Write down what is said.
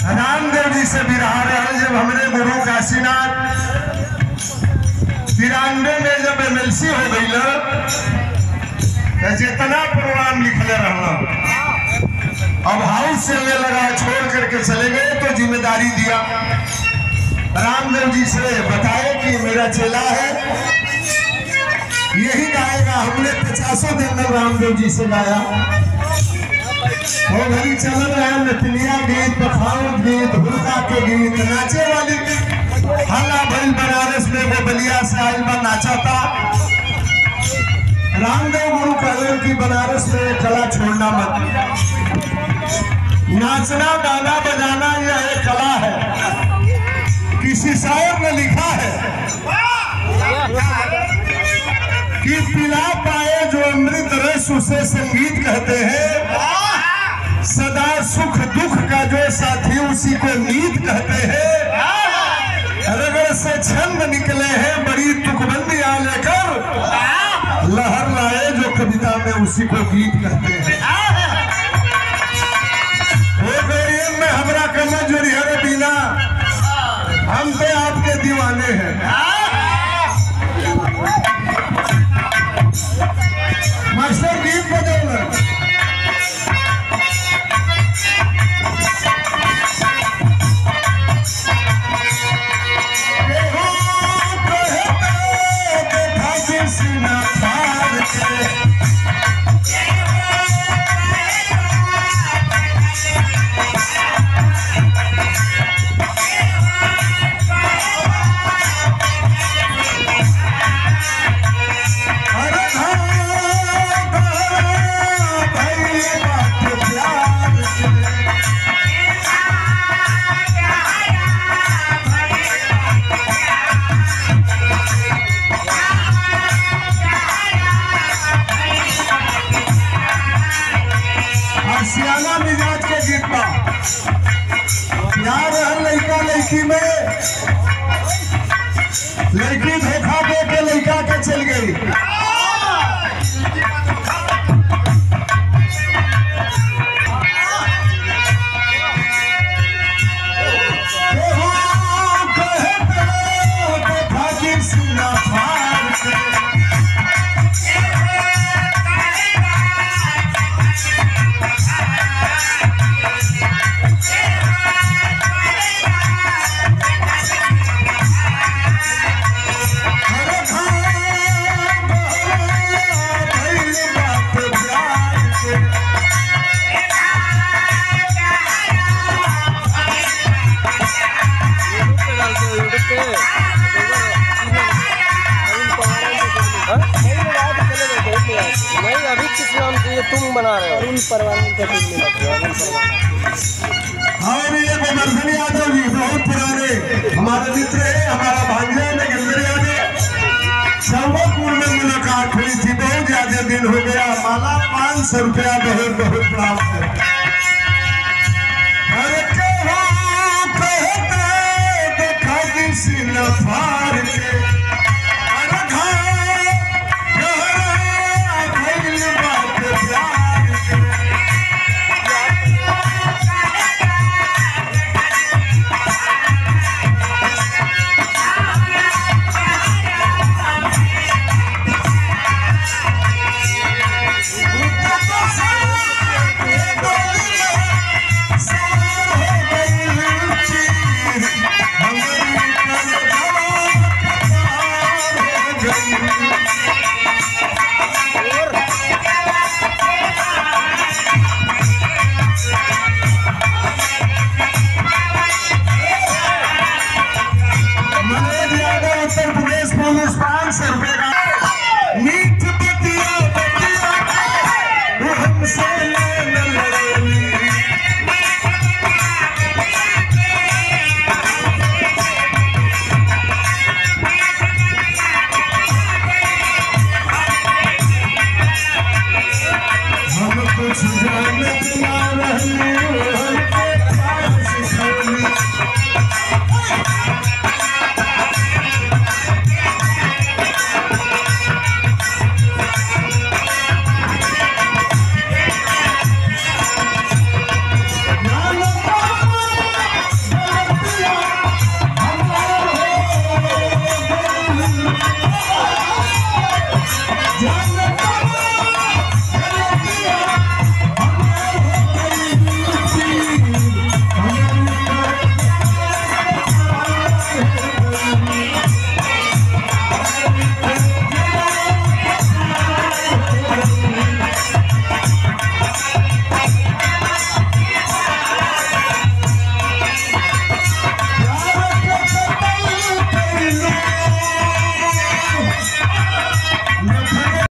रामदेव जी से बिरहा रहे जब हमरे गुरु काशीनाथ 93 में जब MLC हो गई जितना प्रोग्राम लिखले रहना अब हाउस चलने लगा, छोड़ करके चले गए तो जिम्मेदारी दिया रामदेव जी से, बताए कि मेरा चेला है यही गाएगा। हमने 50 दिन में रामदेव जी से गाया। वो घड़ी चल रहे नतनिया गीत, पखाउत गीत, हुरका के गीत, नाचे वाली हल्ला भइल बनारस में। वो बलिया से आइल बा नाचा था। रामदेव गुरु कहले कि बनारस में कला छोड़ना मत। नाचना गाना बजाना यह एक कला है, किसी शायर ने लिखा है कि पिला पाए जो अमृत रस उसे संगीत कहते हैं, सदा सुख दुख का जो साथी उसी को नीत कहते हैं। रगड़ से छंद निकले हैं बड़ी तुकबंदियां लेकर, लहर लाए जो कविता में उसी को गीत कहते हैं। वो गरीब में हमरा कम जोरी हरे बिना, हम तो आपके दीवाने हैं। मास्टर गीत बजाओ। सियाना मिजाज के गीत बा यार लड़का लड़की में, लड़की धोखा दे के लड़का के चल गई। नहीं अभी किस नाम से ये तुम बना रहे हो? अरुण परवानी के और ये गोवर्धन यादव जी बहुत पुराने हमारे मित्र है, हमारा भांजा नगेंद्र यादव। शंभरपुर में मुलाकात हुई थी, बहुत ज्यादा दिन हो गया। माला 500 रुपया बहुत बहुत प्राप्त है।